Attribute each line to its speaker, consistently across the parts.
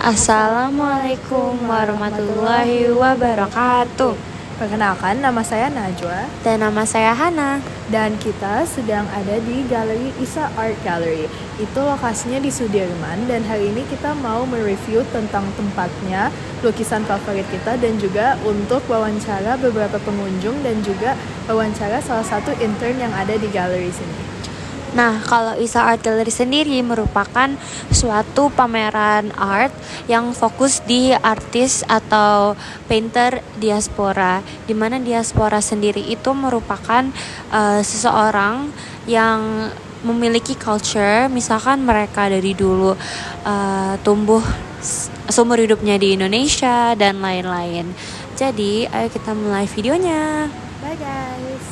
Speaker 1: Assalamualaikum warahmatullahi wabarakatuh.
Speaker 2: Perkenalkan, nama saya Najwa
Speaker 1: Dan nama saya Hana.
Speaker 2: dan kita sedang ada di Galeri Isa Art Gallery. Itu lokasinya di Sudirman dan hari ini kita mau mereview tentang tempatnya, lukisan favorit kita dan juga untuk wawancara beberapa pengunjung dan juga wawancara salah satu intern yang ada di galeri sini.
Speaker 1: Nah, kalau Isa Art Gallery sendiri merupakan suatu pameran art yang fokus di artis atau painter diaspora, di mana diaspora sendiri itu merupakan seseorang yang memiliki culture, misalkan mereka dari dulu tumbuh seumur hidupnya di Indonesia dan lain-lain. Jadi, ayo kita mulai videonya.
Speaker 2: Bye guys!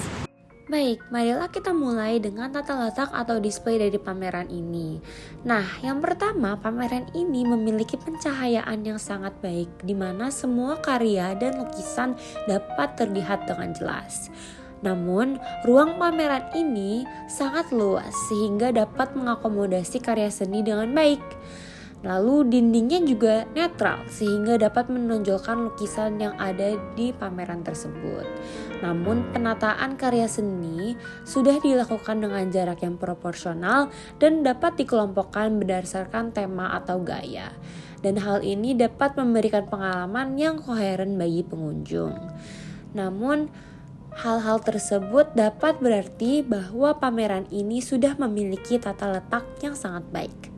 Speaker 1: Baik, marilah kita mulai dengan tata letak atau display dari pameran ini. Nah, yang pertama, pameran ini memiliki pencahayaan yang sangat baik, di mana semua karya dan lukisan dapat terlihat dengan jelas. Namun, ruang pameran ini sangat luas sehingga dapat mengakomodasi karya seni dengan baik. Lalu dindingnya juga netral sehingga dapat menonjolkan lukisan yang ada di pameran tersebut. Namun penataan karya seni sudah dilakukan dengan jarak yang proporsional dan dapat dikelompokkan berdasarkan tema atau gaya. Dan hal ini dapat memberikan pengalaman yang koheren bagi pengunjung. Namun hal-hal tersebut dapat berarti bahwa pameran ini sudah memiliki tata letak yang sangat baik.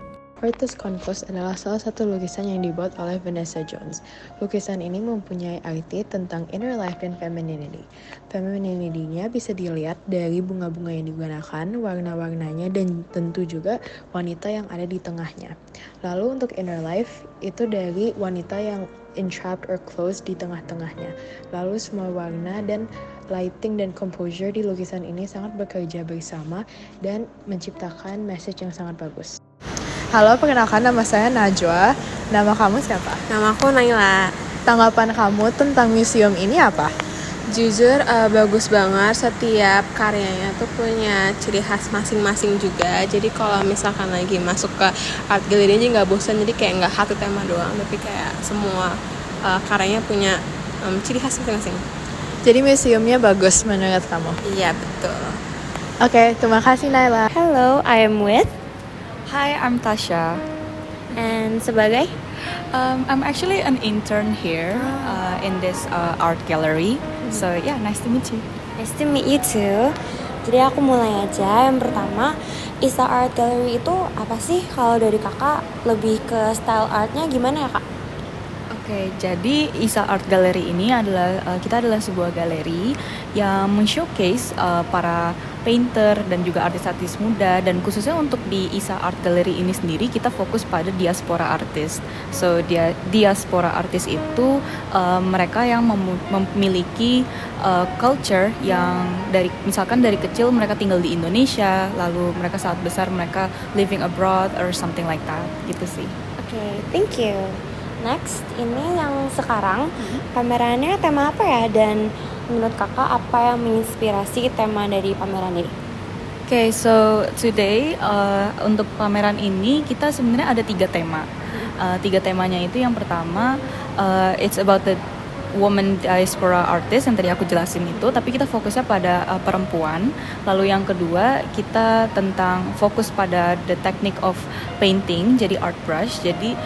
Speaker 2: Artist Concourse adalah salah satu lukisan yang dibuat oleh Vanessa Jones. Lukisan ini mempunyai arti tentang inner life dan femininity. Femininity-nya bisa dilihat dari bunga-bunga yang digunakan, warna-warnanya, dan tentu juga wanita yang ada di tengahnya. Lalu untuk inner life, itu dari wanita yang entrapped or closed di tengah-tengahnya. Lalu semua warna dan lighting dan composure di lukisan ini sangat bekerja bersama dan menciptakan message yang sangat bagus. Halo, perkenalkan nama saya Najwa. Nama kamu siapa?
Speaker 3: Nama aku Naila.
Speaker 2: Tanggapan kamu tentang museum ini apa?
Speaker 3: Jujur bagus banget, setiap karyanya tuh punya ciri khas masing-masing juga. Jadi kalau misalkan lagi masuk ke art gallery ini nggak bosan, jadi kayak nggak satu tema doang, tapi kayak semua karyanya punya ciri khas masing-masing.
Speaker 2: Jadi museumnya bagus menurut kamu?
Speaker 3: Iya, betul.
Speaker 2: Oke, terima kasih Naila.
Speaker 1: Hello, I am with
Speaker 4: Hi, I'm Tasha.
Speaker 1: and sebagai
Speaker 4: I'm actually an intern here in this art gallery. So yeah, nice to meet you.
Speaker 1: Nice to meet you too. Jadi aku mulai aja. Yang pertama, Isa Art Gallery itu apa sih? Kalau dari kakak lebih ke style artnya gimana ya kak?
Speaker 4: Oke, jadi Isa Art Gallery ini adalah kita adalah sebuah galeri yang men-showcase para painter dan juga artis-artis muda, dan khususnya untuk di Isa Art Gallery ini sendiri kita fokus pada diaspora artis. So diaspora artis itu mereka yang memiliki culture yang misalkan dari kecil mereka tinggal di Indonesia, lalu mereka saat besar mereka living abroad or something like that, gitu sih.
Speaker 1: Oke, thank you. Next, ini yang sekarang pamerannya tema apa ya? Dan menurut kakak apa yang menginspirasi tema dari pameran ini?
Speaker 4: Okay, so today untuk pameran ini kita sebenarnya ada 3 tema. 3 temanya itu yang pertama it's about the woman diaspora artist yang tadi aku jelasin itu, tapi kita fokusnya pada perempuan. Lalu yang kedua kita tentang fokus pada the technique of painting, jadi art brush. Jadi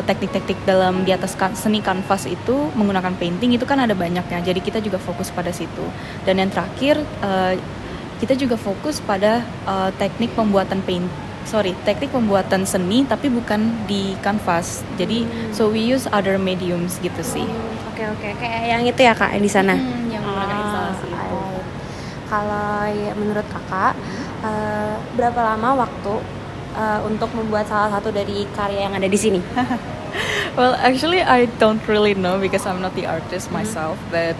Speaker 4: teknik-teknik dalam di atas seni kanvas itu menggunakan painting itu kan ada banyaknya. Jadi kita juga fokus pada situ. Dan yang terakhir kita juga fokus pada teknik pembuatan seni tapi bukan di kanvas. Jadi so we use other mediums gitu sih.
Speaker 1: Oke, kayak yang itu ya kak di sana.
Speaker 4: Yang menggunakan instalasi itu.
Speaker 1: Kalau menurut kakak berapa lama waktu untuk membuat salah satu dari karya yang ada di sini?
Speaker 4: Well, actually I don't really know because I'm not the artist myself, but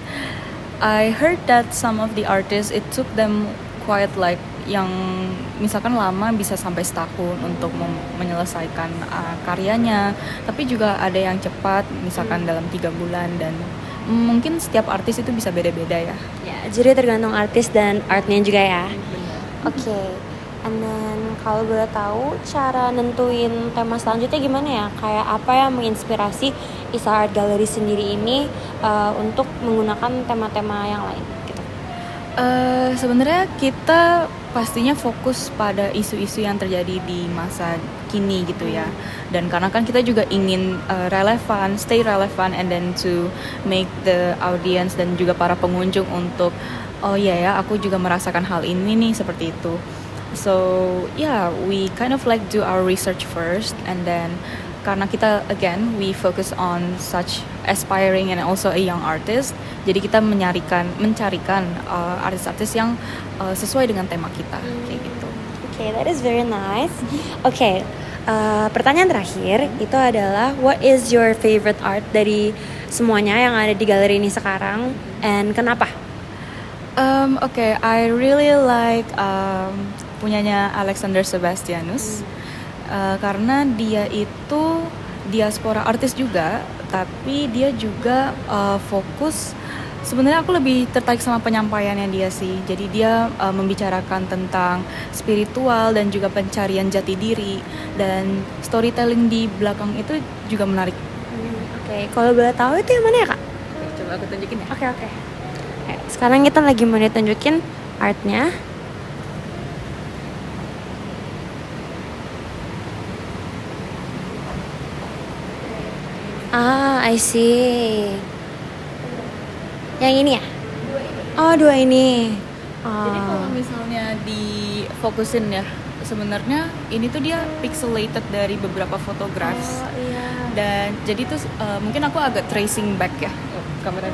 Speaker 4: I heard that some of the artists it took them quite like yang misalkan lama bisa sampai setahun untuk menyelesaikan karyanya, tapi juga ada yang cepat misalkan dalam 3 bulan, dan mungkin setiap artis itu bisa beda-beda ya.
Speaker 1: Ya, jadi tergantung artis dan artnya juga ya. Oke. And then kalau boleh tahu cara nentuin tema selanjutnya gimana ya? Kayak apa yang menginspirasi Isa Art Gallery sendiri ini untuk menggunakan tema-tema yang lain gitu?
Speaker 4: Sebenarnya kita pastinya fokus pada isu-isu yang terjadi di masa kini gitu ya. Dan karena kan kita juga ingin relevan, stay relevant, and then to make the audience dan juga para pengunjung untuk oh iya ya, aku juga merasakan hal ini nih seperti itu. So yeah, we kind of like do our research first, and then karena kita again we focus on such aspiring and also a young artist, jadi kita mencarikan artis-artis yang sesuai dengan tema kita kayak gitu.
Speaker 1: Okay, that is very nice. Okay, pertanyaan terakhir itu adalah what is your favorite art dari semuanya yang ada di galeri ini sekarang, and kenapa?
Speaker 4: Okay, I really like punyanya Alexander Sebastianus. Karena dia itu diaspora artis juga, tapi dia juga fokus. Sebenarnya aku lebih tertarik sama penyampaiannya dia sih. Jadi dia membicarakan tentang spiritual dan juga pencarian jati diri, dan storytelling di belakang itu juga menarik.
Speaker 1: Oke, kalau boleh tahu itu yang mana ya kak?
Speaker 4: Coba aku tunjukin ya.
Speaker 1: Oke. Sekarang kita lagi mau ditunjukin artnya. I see. Yang ini ya? Oh, dua ini.
Speaker 4: Jadi kalau misalnya difokusin ya, sebenarnya ini tuh dia pixelated dari beberapa photographs.
Speaker 1: Iya.
Speaker 4: Dan jadi tuh mungkin aku agak tracing back ya, kamera.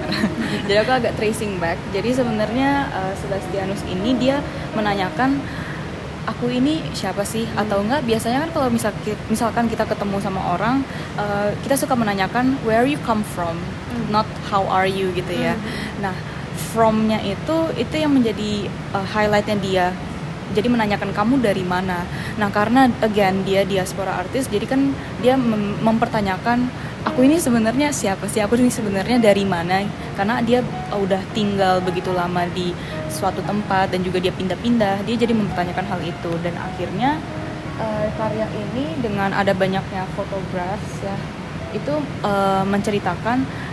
Speaker 4: Jadi aku agak tracing back. Jadi sebenarnya Sebastianus ini dia menanyakan aku ini siapa sih, atau enggak biasanya kan kalau misalkan kita ketemu sama orang, kita suka menanyakan where you come from, not how are you gitu ya. Nah, from-nya itu yang menjadi highlight-nya dia. Jadi menanyakan kamu dari mana. Nah, karena again dia diaspora artis, jadi kan dia mempertanyakan aku ini sebenarnya siapa sih, aku ini sebenarnya dari mana, karena dia udah tinggal begitu lama di suatu tempat dan juga dia pindah-pindah, dia jadi mempertanyakan hal itu. Dan akhirnya karya ini dengan ada banyaknya photographs ya, itu menceritakan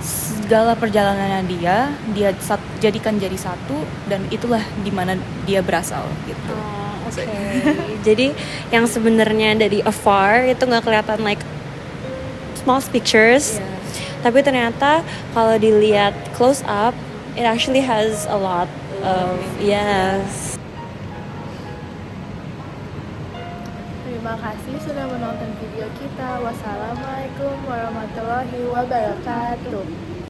Speaker 4: segala perjalanannya dia jadikan jadi satu, dan itulah dimana dia berasal gitu.
Speaker 1: Oke. Jadi yang sebenarnya dari afar itu nggak kelihatan like small pictures, tapi ternyata kalau dilihat close up, it actually has a lot of yes.
Speaker 3: Terima kasih sudah menonton video kita. Wassalamualaikum warahmatullahi wabarakatuh.